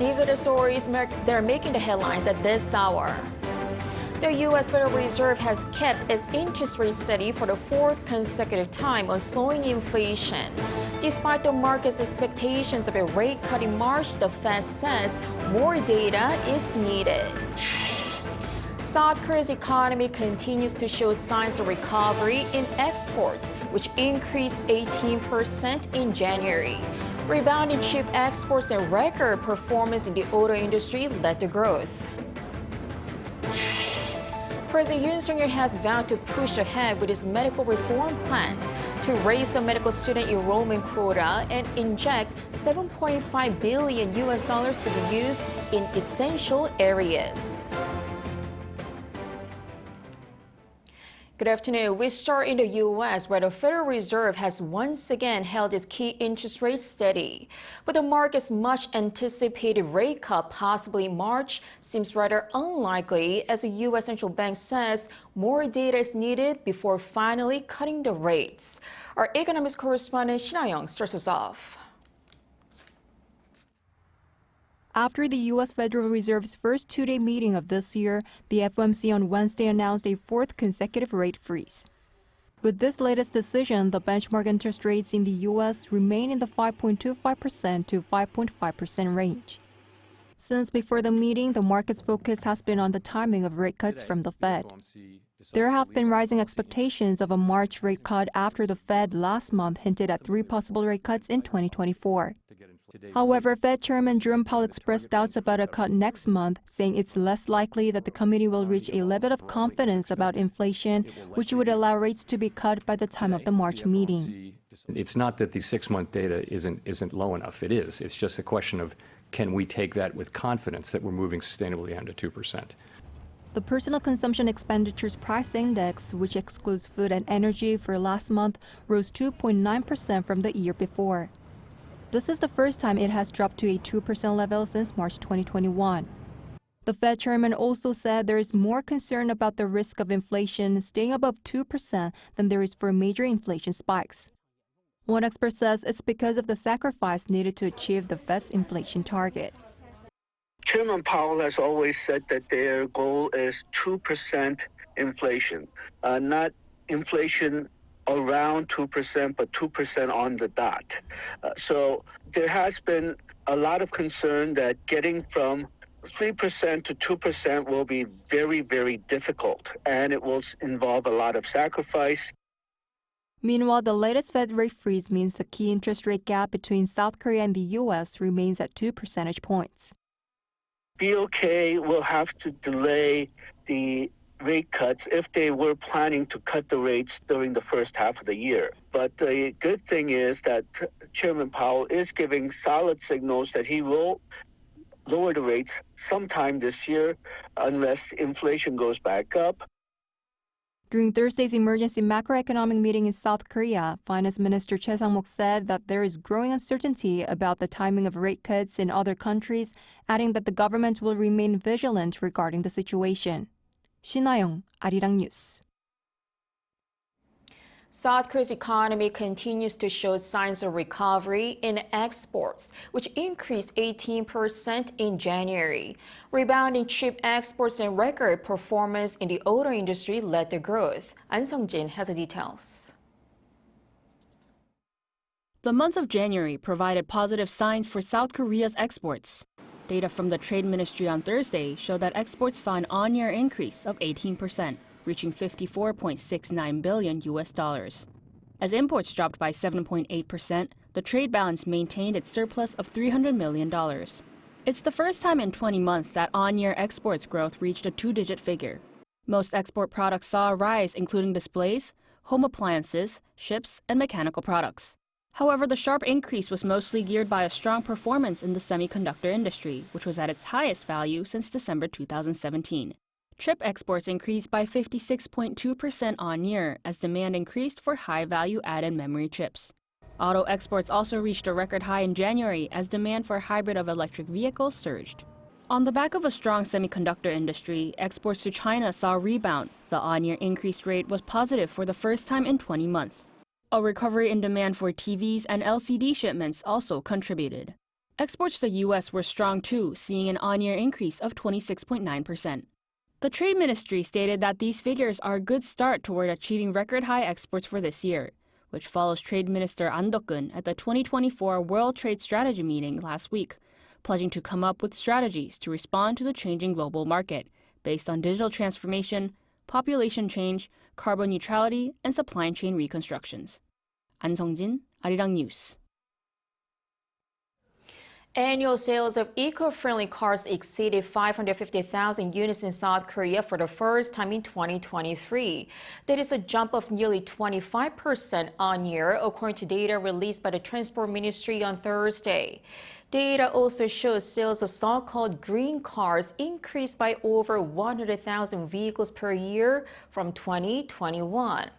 These are the stories that are making the headlines at this hour. The U.S. Federal Reserve has kept its interest rate steady for the fourth consecutive time on slowing inflation. Despite the market's expectations of a rate cut in March, the Fed says more data is needed. South Korea's economy continues to show signs of recovery in exports, which increased 18% in January. Rebounding chip exports and record performance in the auto industry led to growth. President Yoon has vowed to push ahead with his medical reform plans to raise the medical student enrollment quota and inject $7.5 billion to be used in essential areas. Good afternoon. We start in the U.S., where the Federal Reserve has once again held its key interest rate steady. But the market's much anticipated rate cut, possibly in March, seems rather unlikely, as the U.S. Central Bank says more data is needed before finally cutting the rates. Our economics correspondent Shin Young starts us off. After the U.S. Federal Reserve's first two-day meeting of this year, the FOMC on Wednesday announced a fourth consecutive rate freeze. With this latest decision, the benchmark interest rates in the U.S. remain in the 5.25% to 5.5% range. Since before the meeting, the market's focus has been on the timing of rate cuts from the Fed. There have been rising expectations of a March rate cut after the Fed last month hinted at 3 possible rate cuts in 2024. However, Fed Chairman Jerome Powell expressed doubts about a cut next month, saying it's less likely that the committee will reach a level of confidence about inflation, which would allow rates to be cut by the time of the March meeting. It's not that the 6-month data isn't low enough. It is. It's just a question of, can we take that with confidence that we're moving sustainably under 2%? The Personal Consumption Expenditures Price Index, which excludes food and energy, for last month rose 2.9% from the year before. This is the first time it has dropped to a 2% level since March 2021. The Fed chairman also said there is more concern about the risk of inflation staying above 2% than there is for major inflation spikes. One expert says it's because of the sacrifice needed to achieve the Fed's inflation target. Chairman Powell has always said that their goal is 2% inflation, not inflation around 2%, but 2% on the dot. So there has been a lot of concern that getting from 3% to 2% will be very, very difficult, and it will involve a lot of sacrifice. Meanwhile, the latest Fed rate freeze means the key interest rate gap between South Korea and the U.S. remains at 2 percentage points. BOK will have to delay the rate cuts if they were planning to cut the rates during the first half of the year. But the good thing is that Chairman Powell is giving solid signals that he will lower the rates sometime this year unless inflation goes back up. During Thursday's emergency macroeconomic meeting in South Korea, Finance Minister Choi Sang-mok said that there is growing uncertainty about the timing of rate cuts in other countries, adding that the government will remain vigilant regarding the situation. Shin Young, Arirang News. South Korea's economy continues to show signs of recovery in exports, which increased 18% in January. Rebounding chip exports and record performance in the auto industry led to growth. An Sung-jin has the details. The month of January provided positive signs for South Korea's exports. Data from the Trade Ministry on Thursday showed that exports saw an on-year increase of 18%, reaching $54.69 billion. As imports dropped by 7.8%, the trade balance maintained its surplus of $300 million. It's the first time in 20 months that on-year exports growth reached a 2-digit figure. Most export products saw a rise, including displays, home appliances, ships, and mechanical products. However, the sharp increase was mostly geared by a strong performance in the semiconductor industry, which was at its highest value since December 2017. Chip exports increased by 56.2% on-year as demand increased for high-value added memory chips. Auto exports also reached a record high in January as demand for hybrid of electric vehicles surged. On the back of a strong semiconductor industry, exports to China saw a rebound. The on-year increase rate was positive for the first time in 20 months. A recovery in demand for TVs and LCD shipments also contributed. Exports to the U.S. were strong too, seeing an on-year increase of 26.9%. The Trade Ministry stated that these figures are a good start toward achieving record-high exports for this year, which follows Trade Minister An Deok-keun at the 2024 World Trade Strategy meeting last week, pledging to come up with strategies to respond to the changing global market based on digital transformation, population change, carbon neutrality, and supply chain reconstructions. An Sung-jin, Arirang News. Annual sales of eco-friendly cars exceeded 550,000 units in South Korea for the first time in 2023. That is a jump of nearly 25% on year, according to data released by the Transport Ministry on Thursday. Data also shows sales of so-called green cars increased by over 100,000 vehicles per year from 2021.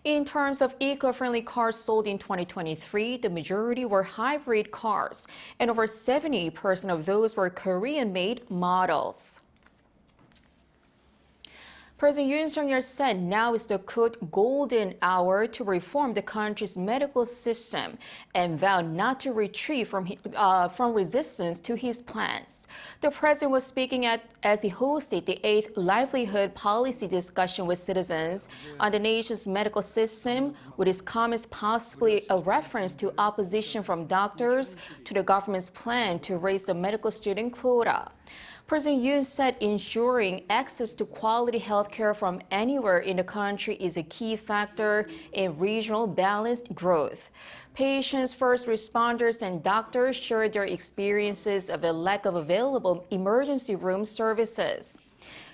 In terms of eco-friendly cars sold in 2023, the majority were hybrid cars, and over 70% of those were Korean-made models. President Yoon Suk-yeol said now is the, quote, golden hour to reform the country's medical system and vowed not to retreat from resistance to his plans. The president was speaking as he hosted the 8th livelihood policy discussion with citizens on the nation's medical system, with his comments possibly a reference to opposition from doctors to the government's plan to raise the medical student quota. President Yoon said ensuring access to quality health care from anywhere in the country is a key factor in regional balanced growth. Patients, first responders, and doctors shared their experiences of a lack of available emergency room services.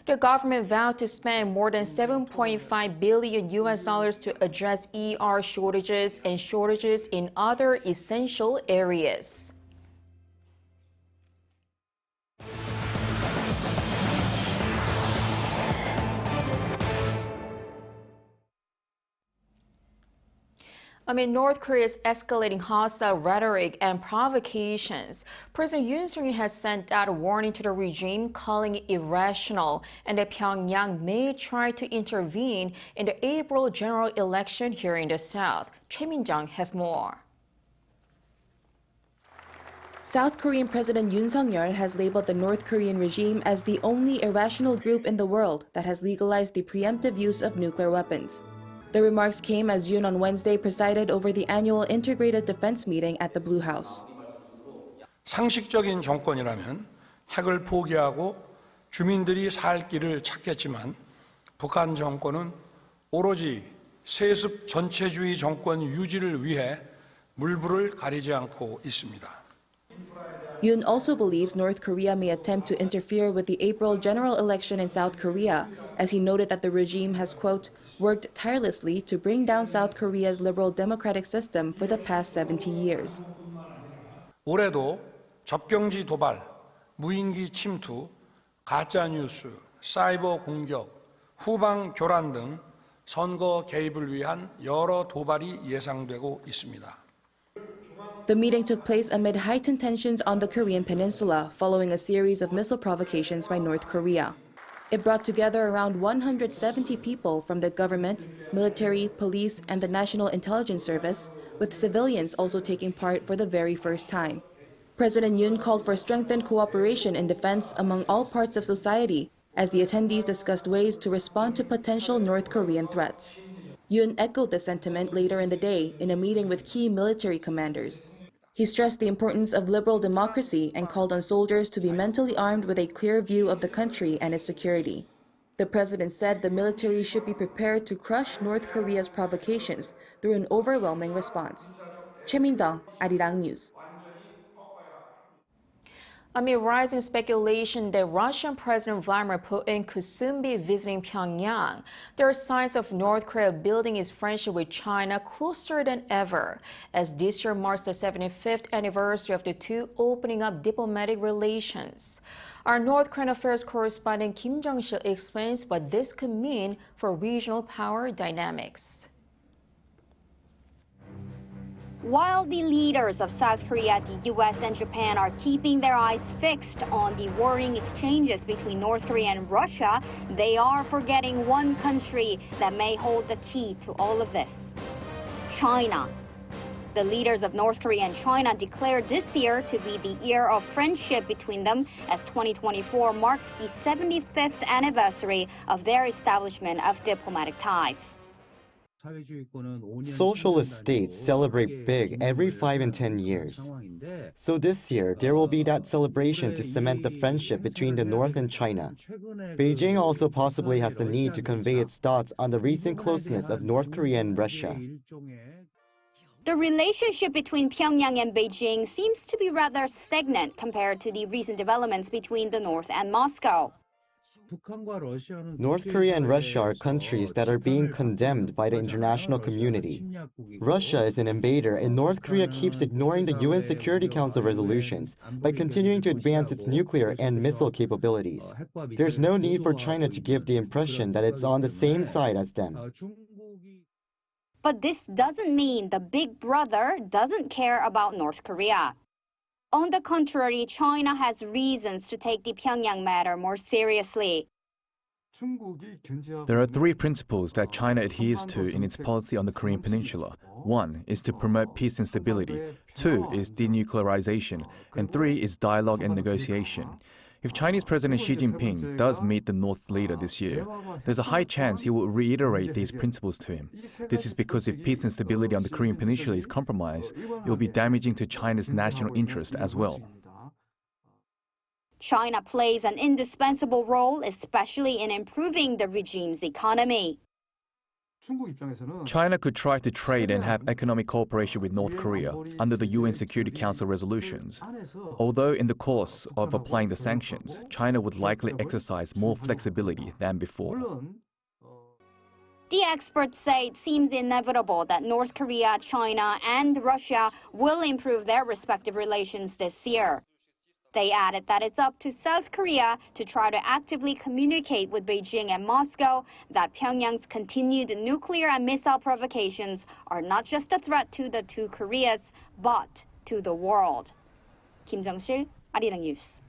The government vowed to spend more than $7.5 billion to address ER shortages and shortages in other essential areas. Amid North Korea's escalating hostile rhetoric and provocations, President Yoon Suk-yeol has sent out a warning to the regime, calling it irrational, and that Pyongyang may try to intervene in the April general election here in the South. Choi Min-jung has more. South Korean President Yoon Suk-yeol has labeled the North Korean regime as the only irrational group in the world that has legalized the preemptive use of nuclear weapons. The remarks came as Yoon on Wednesday presided over the annual Integrated Defense meeting at the Blue House. 상식적인 정권이라면 핵을 포기하고 주민들이 살 길을 찾겠지만 북한 정권은 오로지 세습 전체주의 정권 유지를 위해 물불을 가리지 않고 있습니다. Yoon also believes North Korea may attempt to interfere with the April general election in South Korea, as he noted that the regime has, quote, worked tirelessly to bring down South Korea's liberal democratic system for the past 70 years. 올해도 접경지 도발, 무인기 침투, 가짜 뉴스, 사이버 공격, 후방 교란 등 선거 개입을 위한 여러 도발이 예상되고 있습니다. The meeting took place amid heightened tensions on the Korean peninsula following a series of missile provocations by North Korea. It brought together around 170 people from the government, military, police, and the National Intelligence Service, with civilians also taking part for the very first time. President Yoon called for strengthened cooperation in defense among all parts of society as the attendees discussed ways to respond to potential North Korean threats. Yoon echoed the sentiment later in the day in a meeting with key military commanders. He stressed the importance of liberal democracy and called on soldiers to be mentally armed with a clear view of the country and its security. The president said the military should be prepared to crush North Korea's provocations through an overwhelming response. Choi Min-jung, Arirang News. Amid rising speculation that Russian President Vladimir Putin could soon be visiting Pyongyang, there are signs of North Korea building its friendship with China closer than ever, as this year marks the 75th anniversary of the two opening up diplomatic relations. Our North Korean affairs correspondent Kim Jong-sil explains what this could mean for regional power dynamics. While the leaders of South Korea, the U.S., and Japan are keeping their eyes fixed on the worrying exchanges between North Korea and Russia, they are forgetting one country that may hold the key to all of this: China. The leaders of North Korea and China declared this year to be the year of friendship between them, as 2024 marks the 75th anniversary of their establishment of diplomatic ties. Socialist states celebrate big every 5 and 10 years. So this year, there will be that celebration to cement the friendship between the North and China. Beijing also possibly has the need to convey its thoughts on the recent closeness of North Korea and Russia. The relationship between Pyongyang and Beijing seems to be rather stagnant compared to the recent developments between the North and Moscow. North Korea and Russia are countries that are being condemned by the international community. Russia is an invader, and North Korea keeps ignoring the UN Security Council resolutions by continuing to advance its nuclear and missile capabilities. There's no need for China to give the impression that it's on the same side as them. But this doesn't mean the big brother doesn't care about North Korea. On the contrary, China has reasons to take the Pyongyang matter more seriously. There are three principles that China adheres to in its policy on the Korean Peninsula. One is to promote peace and stability. Two is denuclearization. And three is dialogue and negotiation. If Chinese President Xi Jinping does meet the North leader this year, there's a high chance he will reiterate these principles to him. This is because if peace and stability on the Korean Peninsula is compromised, it will be damaging to China's national interest as well. China plays an indispensable role, especially in improving the regime's economy. China could try to trade and have economic cooperation with North Korea under the UN Security Council resolutions. Although in the course of applying the sanctions, China would likely exercise more flexibility than before. The experts say it seems inevitable that North Korea, China, and Russia will improve their respective relations this year. They added that it's up to South Korea to try to actively communicate with Beijing and Moscow that Pyongyang's continued nuclear and missile provocations are not just a threat to the two Koreas, but to the world. Kim Jong-sil, Arirang News.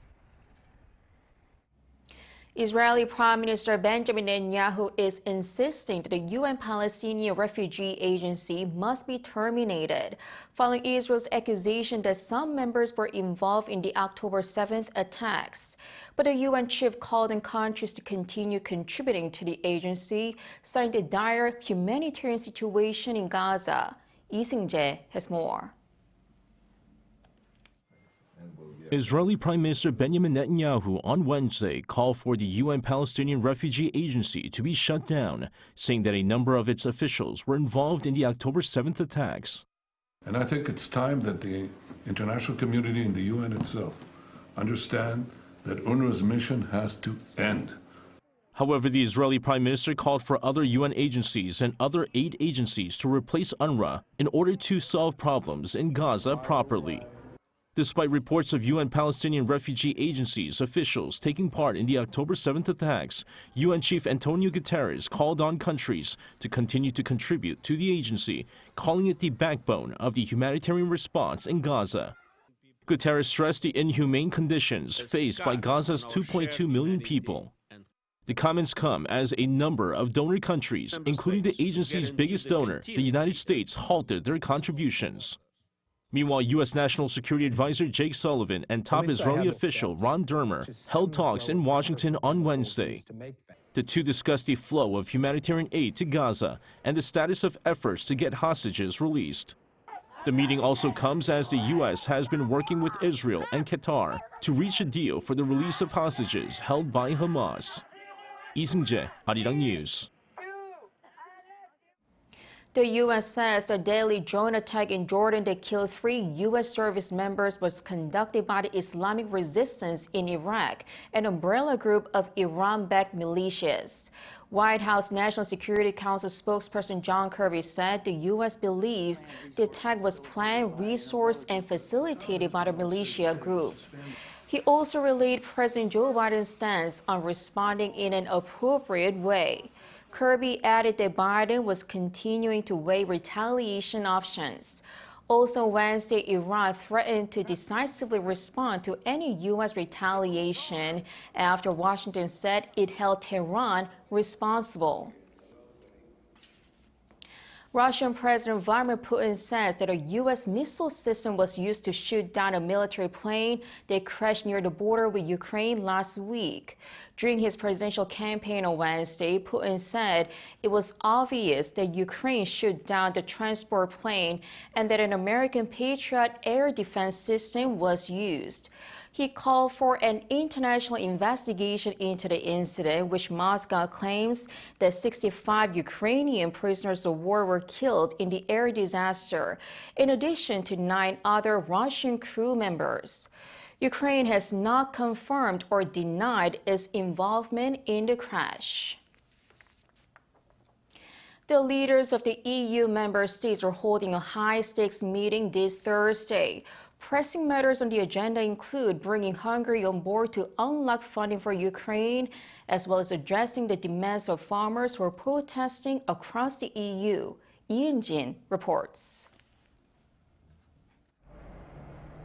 Israeli Prime Minister Benjamin Netanyahu is insisting that the UN Palestinian Refugee Agency must be terminated, following Israel's accusation that some members were involved in the October 7th attacks. But the UN chief called on countries to continue contributing to the agency, citing the dire humanitarian situation in Gaza. Lee Seung-jae has more. Israeli Prime Minister Benjamin Netanyahu on Wednesday called for the UN Palestinian Refugee Agency to be shut down, saying that a number of its officials were involved in the October 7th attacks. And I think it's time that the international community and the UN itself understand that UNRWA's mission has to end. However, the Israeli Prime Minister called for other UN agencies and other aid agencies to replace UNRWA in order to solve problems in Gaza properly. Despite reports of UN Palestinian Refugee Agency's officials taking part in the October 7th attacks, UN Chief Antonio Guterres called on countries to continue to contribute to the agency, calling it the backbone of the humanitarian response in Gaza. Guterres stressed the inhumane conditions faced by Gaza's 2.2 million people. The comments come as a number of donor countries, including the agency's biggest donor, the United States, halted their contributions. Meanwhile, U.S. National Security Advisor Jake Sullivan and top Israeli official Ron Dermer held talks in Washington on Wednesday. The two discussed the flow of humanitarian aid to Gaza and the status of efforts to get hostages released. The meeting also comes as the U.S. has been working with Israel and Qatar to reach a deal for the release of hostages held by Hamas. Lee Seung-jae, Arirang News. The U.S. says the deadly drone attack in Jordan that killed 3 U.S. service members was conducted by the Islamic Resistance in Iraq, an umbrella group of Iran-backed militias. White House National Security Council spokesperson John Kirby said the U.S. believes the attack was planned, resourced, and facilitated by the militia group. He also relayed President Joe Biden's stance on responding in an appropriate way. Kirby added that Biden was continuing to weigh retaliation options. Also Wednesday, Iran threatened to decisively respond to any U.S. retaliation after Washington said it held Tehran responsible. Russian President Vladimir Putin says that a U.S. missile system was used to shoot down a military plane that crashed near the border with Ukraine last week. During his presidential campaign on Wednesday, Putin said it was obvious that Ukraine shot down the transport plane and that an American Patriot air defense system was used. He called for an international investigation into the incident, which Moscow claims that 65 Ukrainian prisoners of war were killed in the air disaster, in addition to 9 other Russian crew members. Ukraine has not confirmed or denied its involvement in the crash. The leaders of the EU member states are holding a high-stakes meeting this Thursday. Pressing matters on the agenda include bringing Hungary on board to unlock funding for Ukraine, as well as addressing the demands of farmers who are protesting across the EU. Jin reports.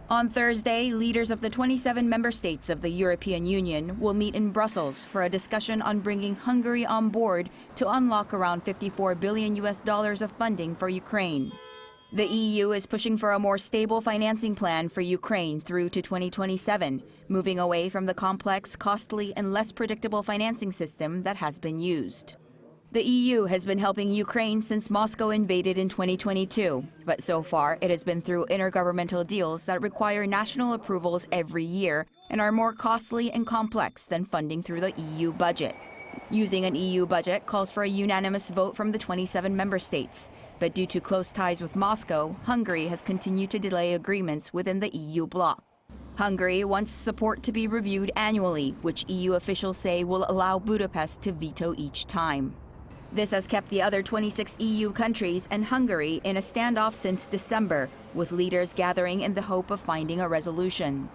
On Thursday, leaders of the 27 member states of the European Union will meet in Brussels for a discussion on bringing Hungary on board to unlock around $54 billion of funding for Ukraine. The EU is pushing for a more stable financing plan for Ukraine through to 2027, moving away from the complex, costly, and less predictable financing system that has been used. The EU has been helping Ukraine since Moscow invaded in 2022, but so far it has been through intergovernmental deals that require national approvals every year and are more costly and complex than funding through the EU budget. Using an EU budget calls for a unanimous vote from the 27 member states. But due to close ties with Moscow, Hungary has continued to delay agreements within the EU bloc. Hungary wants support to be reviewed annually, which EU officials say will allow Budapest to veto each time. This has kept the other 26 EU countries and Hungary in a standoff since December, with leaders gathering in the hope of finding a resolution.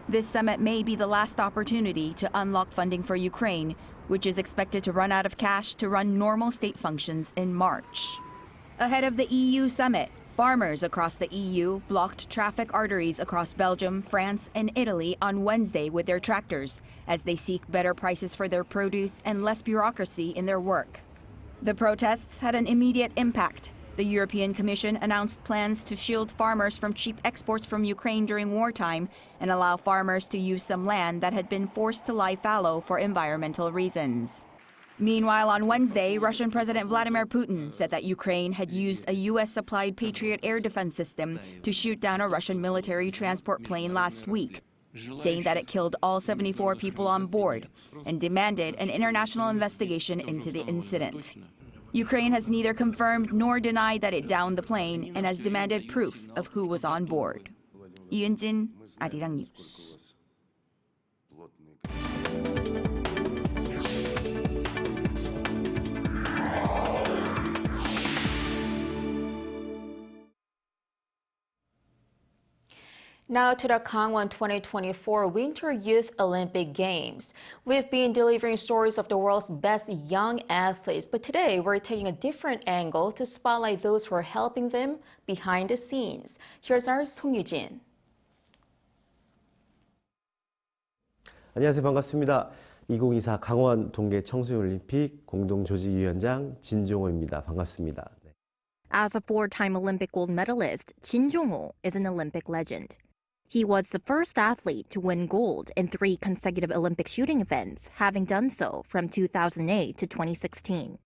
This summit may be the last opportunity to unlock funding for Ukraine, which is expected to run out of cash to run normal state functions in March. Ahead of the EU summit, farmers across the EU blocked traffic arteries across Belgium, France, and Italy on Wednesday with their tractors as they seek better prices for their produce and less bureaucracy in their work. The protests had an immediate impact. The European Commission announced plans to shield farmers from cheap exports from Ukraine during wartime and allow farmers to use some land that had been forced to lie fallow for environmental reasons. Meanwhile, on Wednesday, Russian President Vladimir Putin said that Ukraine had used a U.S.-supplied Patriot air defense system to shoot down a Russian military transport plane last week, saying that it killed all 74 people on board and demanded an international investigation into the incident. Ukraine has neither confirmed nor denied that it downed the plane and has demanded proof of who was on board. Jin, Arirang News. Now to the Gangwon 2024 Winter Youth Olympic Games. We've been delivering stories of the world's best young athletes, but today we're taking a different angle to spotlight those who are helping them behind the scenes. Here's our 송유진. 안녕하세요. 반갑습니다. 2024 강원 동계 청소년올림픽 공동조직위원장 진종호입니다. 반갑습니다. As a four-time Olympic gold medalist, Jin Jong-oh is an Olympic legend. He was the first athlete to win gold in 3 consecutive Olympic shooting events, having done so from 2008 to 2016.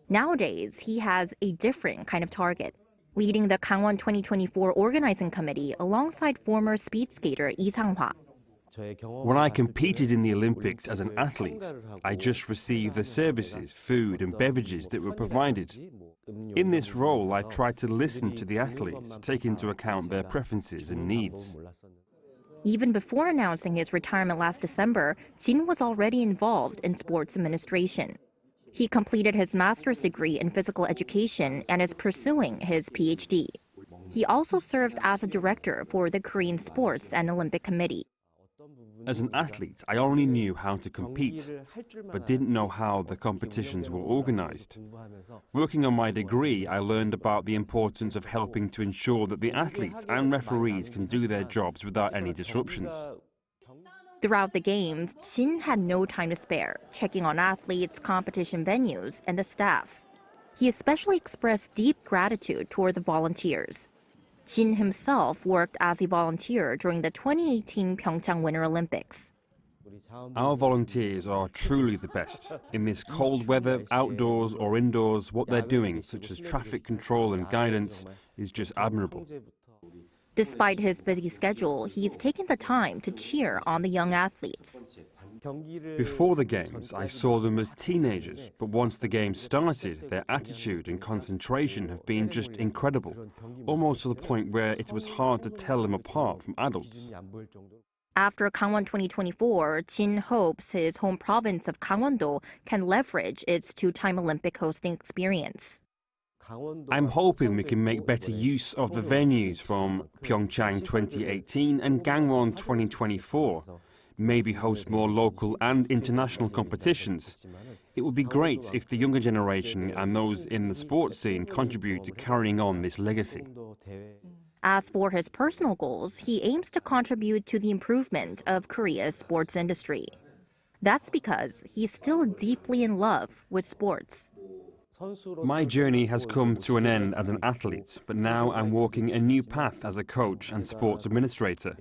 Nowadays, he has a different kind of target, leading the Gangwon 2024 organizing committee alongside former speed skater Lee Sang-hwa. When I competed in the Olympics as an athlete, I just received the services, food and beverages that were provided. In this role, I've tried to listen to the athletes, take into account their preferences and needs. Even before announcing his retirement last December, Jin was already involved in sports administration. He completed his master's degree in physical education and is pursuing his PhD. He also served as a director for the Korean Sports and Olympic Committee. As an athlete, I only knew how to compete, but didn't know how the competitions were organized. Working on my degree, I learned about the importance of helping to ensure that the athletes and referees can do their jobs without any disruptions. Throughout the games, Jin had no time to spare, checking on athletes, competition venues, and the staff. He especially expressed deep gratitude toward the volunteers. Jin himself worked as a volunteer during the 2018 Pyeongchang Winter Olympics. Our volunteers are truly the best. In this cold weather, outdoors or indoors, what they're doing, such as traffic control and guidance, is just admirable. Despite his busy schedule, he's taken the time to cheer on the young athletes. Before the games, I saw them as teenagers, but once the games started, their attitude and concentration have been just incredible, almost to the point where it was hard to tell them apart from adults. After Gangwon 2024, Jin hopes his home province of Gangwon-do can leverage its two-time Olympic hosting experience. I'm hoping we can make better use of the venues from Pyeongchang 2018 and Gangwon 2024. Maybe host more local and international competitions. It would be great if the younger generation and those in the sports scene contribute to carrying on this legacy. As for his personal goals, he aims to contribute to the improvement of Korea's sports industry. That's because he's still deeply in love with sports. My journey has come to an end as an athlete, but now I'm walking a new path as a coach and sports administrator.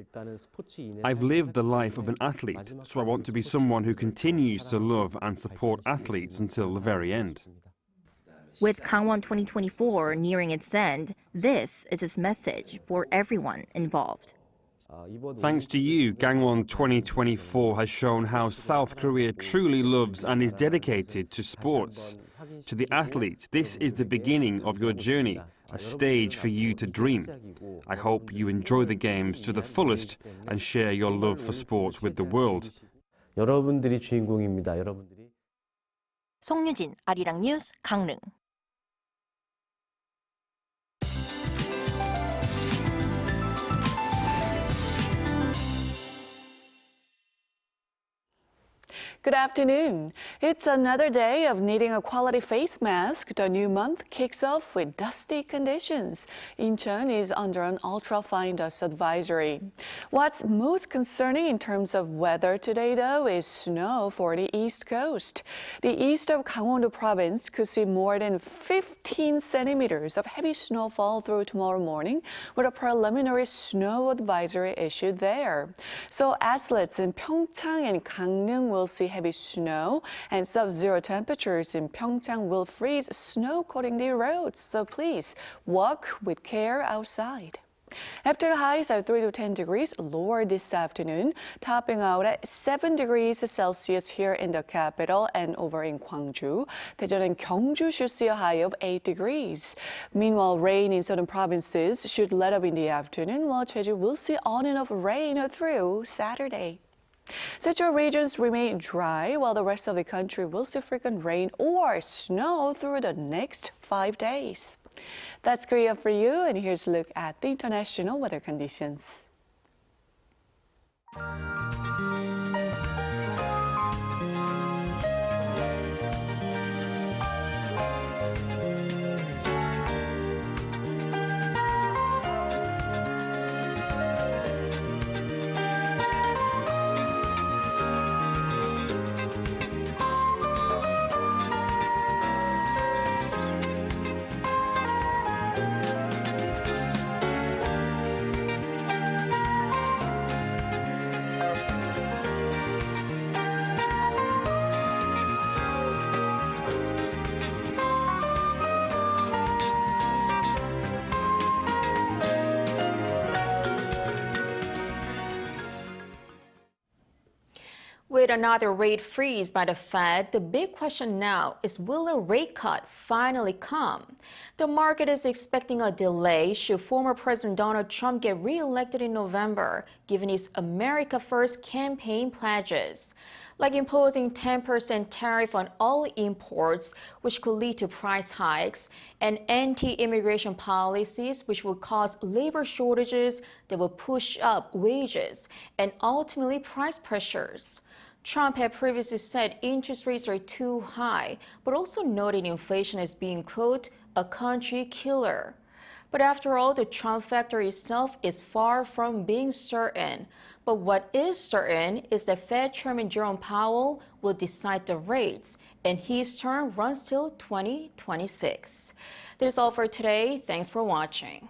I've lived the life of an athlete, so I want to be someone who continues to love and support athletes until the very end. With Gangwon 2024 nearing its end, this is his message for everyone involved. Thanks to you, Gangwon 2024 has shown how South Korea truly loves and is dedicated to sports. To the athletes, this is the beginning of your journey, a stage for you to dream. I hope you enjoy the games to the fullest and share your love for sports with the world. 여러분들이 주인공입니다. 송유진, 아리랑 뉴스, 강릉. Good afternoon. It's another day of needing a quality face mask. The new month kicks off with dusty conditions. Incheon is under an ultra-fine dust advisory. What's most concerning in terms of weather today, though, is snow for the East Coast. The east of Gangwon province could see more than 15 centimeters of heavy snowfall through tomorrow morning, with a preliminary snow advisory issued there. So athletes in Pyeongchang and Gangneung will see heavy snow, and sub-zero temperatures in Pyeongchang will freeze snow coating the roads, so please walk with care outside. After the highs are 3 to 10 degrees lower this afternoon, topping out at 7 degrees Celsius here in the capital and over in Gwangju. Daejeon and Gyeongju should see a high of 8 degrees. Meanwhile, rain in southern provinces should let up in the afternoon, while Jeju will see on and off rain through Saturday. Central regions remain dry, while the rest of the country will see frequent rain or snow through the next 5 days. That's Korea for you, and here's a look at the international weather conditions. With another rate freeze by the Fed, the big question now is, will a rate cut finally come? The market is expecting a delay should former President Donald Trump get re-elected in November, given his America First campaign pledges, like imposing 10% tariff on all imports, which could lead to price hikes, and anti-immigration policies, which will cause labor shortages that will push up wages and ultimately price pressures. Trump had previously said interest rates are too high, but also noted inflation as being, quote, a country killer. But after all, the Trump factor itself is far from being certain. But what is certain is that Fed Chairman Jerome Powell will decide the rates, and his term runs till 2026. That is all for today. Thanks for watching.